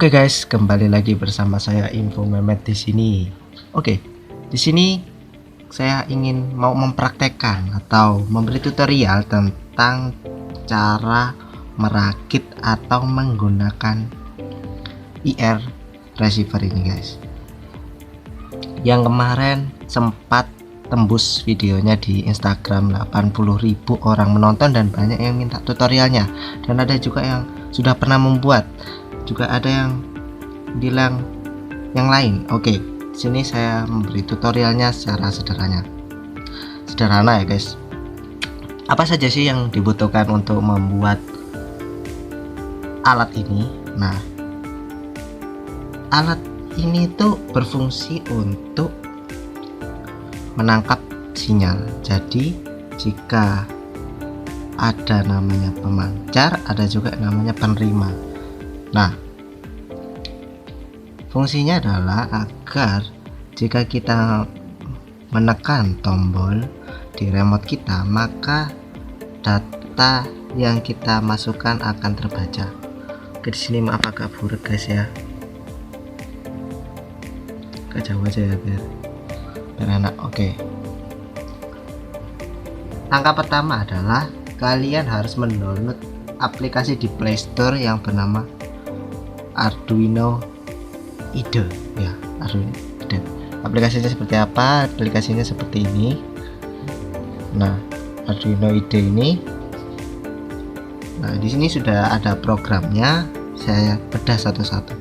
Oke guys, kembali lagi bersama saya Info Memet di sini. Oke, di sini saya ingin mau mempraktekkan atau memberi tutorial tentang cara merakit atau menggunakan IR receiver ini guys. Yang kemarin sempat tembus videonya di Instagram, 80.000 orang menonton dan banyak yang minta tutorialnya, dan ada juga yang sudah pernah membuat, juga ada yang bilang yang lain. Oke, sini saya memberi tutorialnya secara sederhana ya guys. Apa saja sih yang dibutuhkan untuk membuat alat ini? Nah, alat ini tuh berfungsi untuk menangkap sinyal. Jadi jika ada namanya pemancar, ada juga namanya penerima. Nah, fungsinya adalah agar jika kita menekan tombol di remote kita, maka data yang kita masukkan akan terbaca. Oke, di sini maaf agak buruk guys ya. Agak jauh aja ya biar enak. Oke. Langkah pertama adalah kalian harus mendownload aplikasi di Play Store yang bernama Arduino IDE ya. Arduino IDE. Aplikasinya seperti apa? Aplikasinya seperti ini. Nah, Arduino IDE ini. Nah, di sini sudah ada programnya. Saya bedah satu-satu.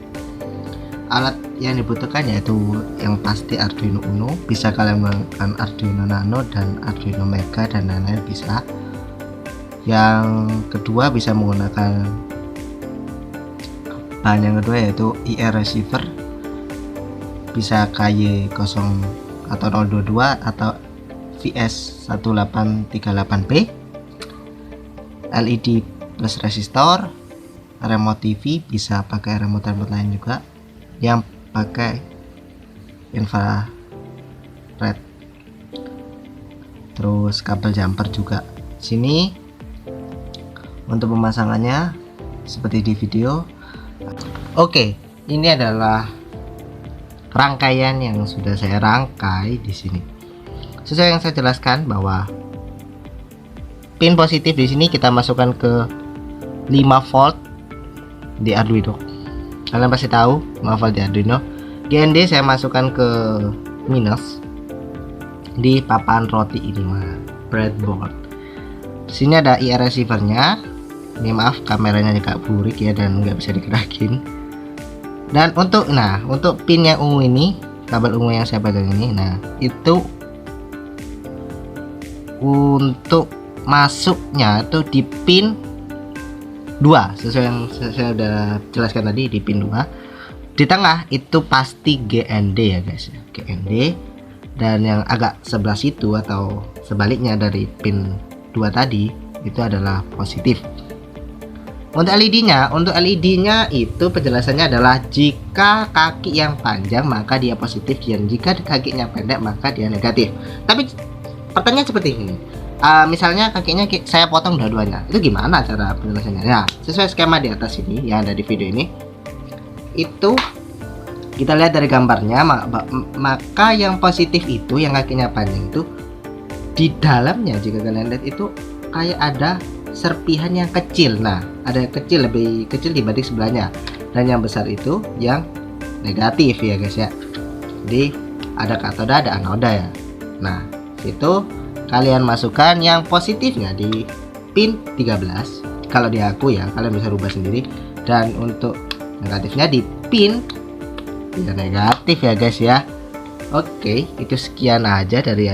Alat yang dibutuhkan yaitu yang pasti Arduino Uno, bisa kalian menggunakan Arduino Nano dan Arduino Mega dan lain-lain bisa. Yang kedua bisa menggunakan bahan yang kedua yaitu IR receiver, bisa KY0 atau 022 atau VS1838B, LED plus resistor, remote TV, bisa pakai remote lain juga yang pakai infrared, terus kabel jumper juga. Sini untuk pemasangannya seperti di video. Oke, ini adalah rangkaian yang sudah saya rangkai di sini. Sesuai yang saya jelaskan bahwa pin positif di sini kita masukkan ke 5 volt di Arduino. Kalian pasti tahu 5 volt di Arduino. GND saya masukkan ke minus di papan roti ini mah, breadboard. Di sini ada IR receivernya. Ini maaf kameranya agak burik ya dan nggak bisa digerakin. Dan untuk pin yang ungu ini, kabel ungu yang saya pegang ini, nah itu untuk masuknya itu di pin 2, sesuai yang saya udah jelaskan tadi, di pin 2. Di tengah itu pasti GND ya guys, GND, dan yang agak sebelah situ atau sebaliknya dari pin 2 tadi itu adalah positif. Untuk LED-nya itu penjelasannya adalah jika kaki yang panjang maka dia positif, dan jika kakinya pendek maka dia negatif. Tapi pertanyaan seperti ini, misalnya kakinya saya potong dua-duanya, itu gimana cara penjelasannya? Nah, sesuai skema di atas ini yang ada di video ini, itu kita lihat dari gambarnya, maka yang positif itu, yang kakinya panjang itu, di dalamnya jika kalian lihat itu kayak ada serpihan yang kecil. Nah, ada yang kecil, lebih kecil dibanding sebelahnya, dan yang besar itu yang negatif ya guys ya. Jadi ada katoda, ada anoda ya. Nah, itu kalian masukkan yang positifnya di pin 13. Kalau di aku ya, kalian bisa rubah sendiri. Dan untuk negatifnya di pin yang negatif ya guys ya. Oke, itu sekian aja dari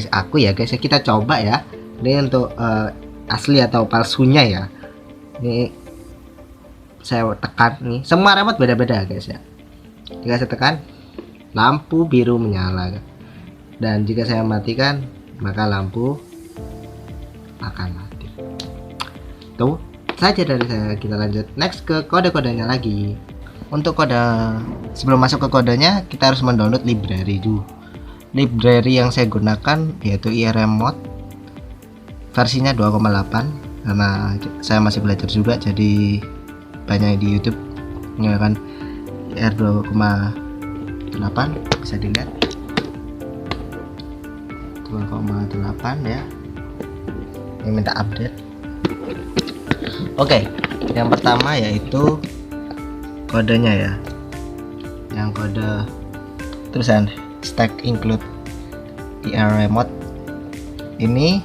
aku ya guys ya. Kita coba ya. Ini untuk asli atau palsunya ya. Ini saya tekan nih. Semua remote beda-beda guys ya. Jika saya tekan, lampu biru menyala. Dan jika saya matikan, maka lampu akan mati. Tuh saja dari saya. Kita lanjut next ke kode-kodenya lagi. Untuk kode, sebelum masuk ke kodenya kita harus mendownload library dulu. Library yang saya gunakan yaitu IR remote versinya 2,8, karena saya masih belajar juga, jadi banyak di YouTube ya kan. IR 2,8 bisa dilihat 2,8 ya, ini minta update. Oke, yang pertama yaitu kodenya ya, yang kode tulisan stack include IR remote. Ini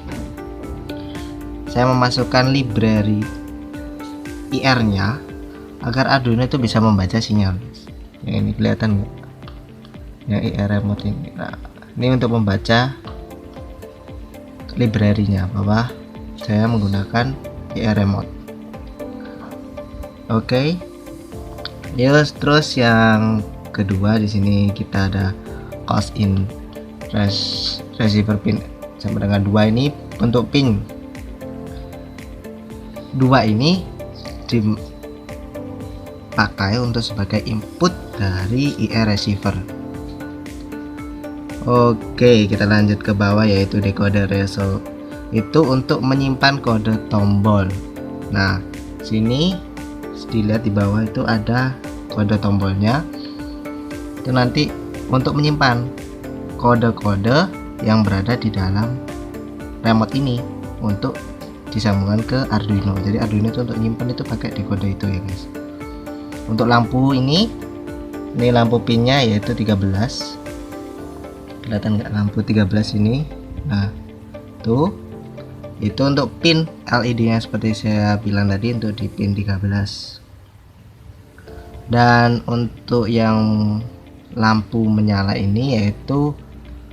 saya memasukkan library IR nya agar Arduino itu bisa membaca sinyal. Yang ini kelihatan nggak, yang IR remote ini. Nah, ini untuk membaca library-nya bahwa saya menggunakan IR remote. Oke. Terus yang kedua di sini kita ada cost in receiver pin sampai dengan 2. Ini untuk pin 2 ini dipakai untuk sebagai input dari IR receiver. Oke, kita lanjut ke bawah yaitu decoder result. Itu untuk menyimpan kode tombol. Nah, sini dilihat di bawah itu ada kode tombolnya. Itu nanti untuk menyimpan kode-kode yang berada di dalam remote ini untuk disambungkan ke Arduino. Jadi Arduino itu untuk nyimpan itu pakai decoder itu ya guys. Untuk lampu ini lampu pinnya yaitu 13. Kelihatan nggak lampu 13 ini? Nah, tuh itu untuk pin LED nya seperti saya bilang tadi, untuk di pin 13. Dan untuk yang lampu menyala ini yaitu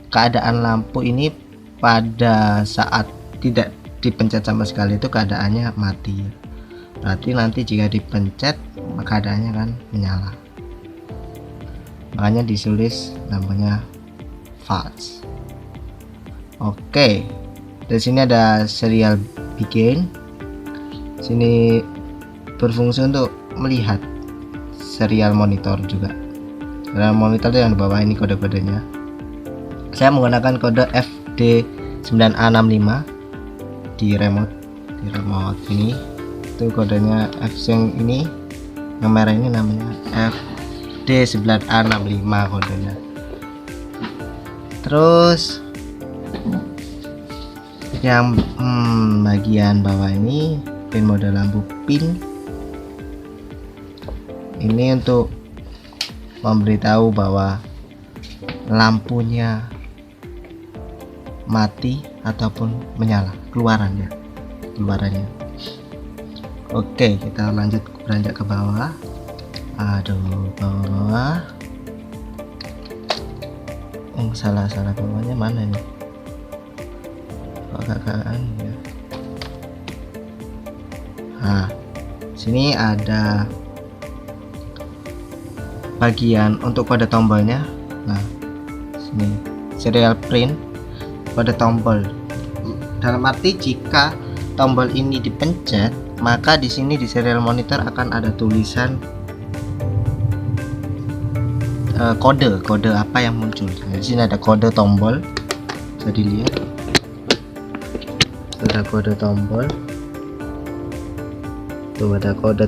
keadaan lampu ini pada saat tidak dipencet sama sekali itu keadaannya mati. Berarti nanti jika dipencet maka keadaannya kan menyala. Makanya ditulis namanya false. Oke. Di sini ada serial begin. Sini berfungsi untuk melihat serial monitor juga. Serial monitor itu yang di bawah ini kode-kodenya. Saya menggunakan kode FD9A65 di remote ini. Itu kodenya yang ini, yang merah ini namanya FD9A65 kodenya. Terus yang bagian bawah ini pin mode lampu pin. Ini untuk memberitahu bahwa lampunya mati ataupun menyala, keluarannya. Oke, kita lanjut beranjak ke bawah. Bawah. Salah bawahnya mana nih? Kakak ya. Nah, sini ada bagian untuk kode tombolnya. Nah, sini serial print kode tombol. Dalam arti jika tombol ini dipencet, maka di sini di serial monitor akan ada tulisan kode apa yang muncul. Nah, di sini ada kode tombol, bisa dilihat. Ada kode tombol. Tuh ada kode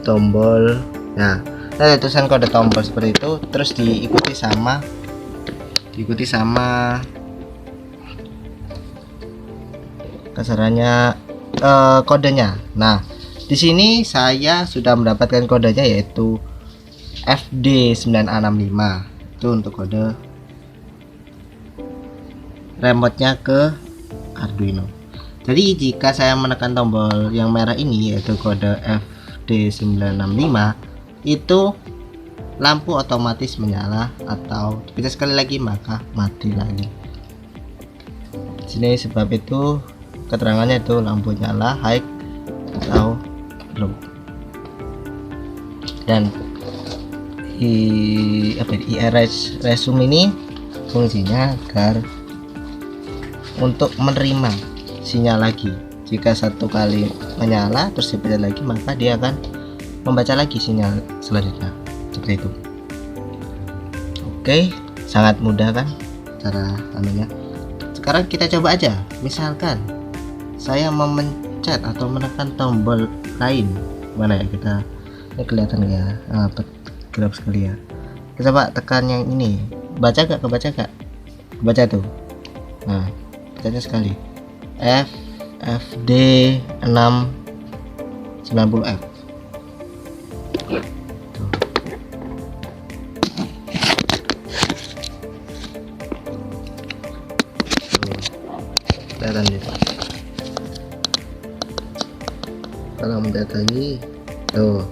tombol. Nah, ada tulisan kode tombol seperti itu, terus diikuti sama kasarannya kodenya. Nah, di sini saya sudah mendapatkan kodenya yaitu FD9A65. Itu untuk kode remote-nya ke Arduino. Jadi jika saya menekan tombol yang merah ini yaitu kode FD965, itu lampu otomatis menyala, atau bisa sekali lagi maka mati lagi. Sini sebab itu keterangannya itu lampu nyala high atau low. Dan IR resume ini fungsinya agar untuk menerima sinyal lagi. Jika satu kali menyala terus dipencet lagi, maka dia akan membaca lagi sinyal selanjutnya, seperti itu. Oke, sangat mudah kan cara anunya. Sekarang kita coba aja. Misalkan saya memencet atau menekan tombol lain, mana ya, kita ini kelihatan ya, gelap sekali ya. Coba tekan yang ini, baca gak, kebaca tuh. Nah, bacanya sekali. FD 690F. Tuh. Kelihatan gitu. Kalau mendet lagi, tuh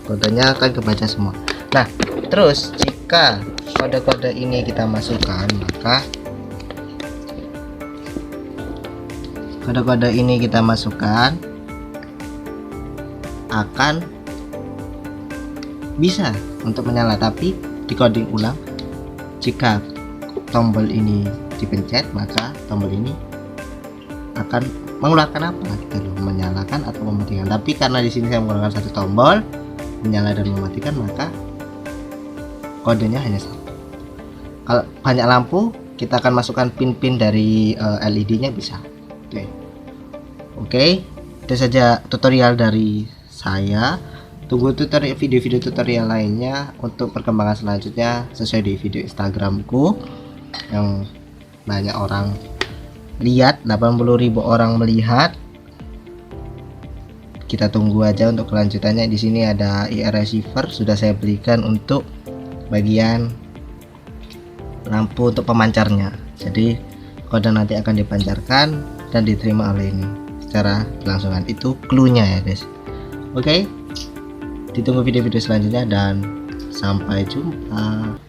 kodenya akan kebaca semua. Nah, terus jika kode-kode ini kita masukkan, maka kode-kode ini kita masukkan akan bisa untuk menyala, tapi di coding ulang jika tombol ini dipencet maka tombol ini akan mengeluarkan apa gitu loh, menyalakan atau mematikan. Tapi karena di sini saya menggunakan satu tombol menyala dan mematikan, maka kodenya hanya satu. Kalau banyak lampu, kita akan masukkan pin-pin dari LED-nya bisa. Oke, itu saja tutorial dari saya. Tunggu tutorial video-video tutorial lainnya untuk perkembangan selanjutnya sesuai di video Instagramku yang banyak orang lihat, 80.000 orang melihat. Kita tunggu aja untuk kelanjutannya. Di sini ada IR receiver sudah saya belikan untuk bagian lampu untuk pemancarnya. Jadi kode nanti akan dipancarkan dan diterima oleh ini secara kelangsungan. Itu clue-nya ya guys. Oke, ditunggu video-video selanjutnya dan sampai jumpa.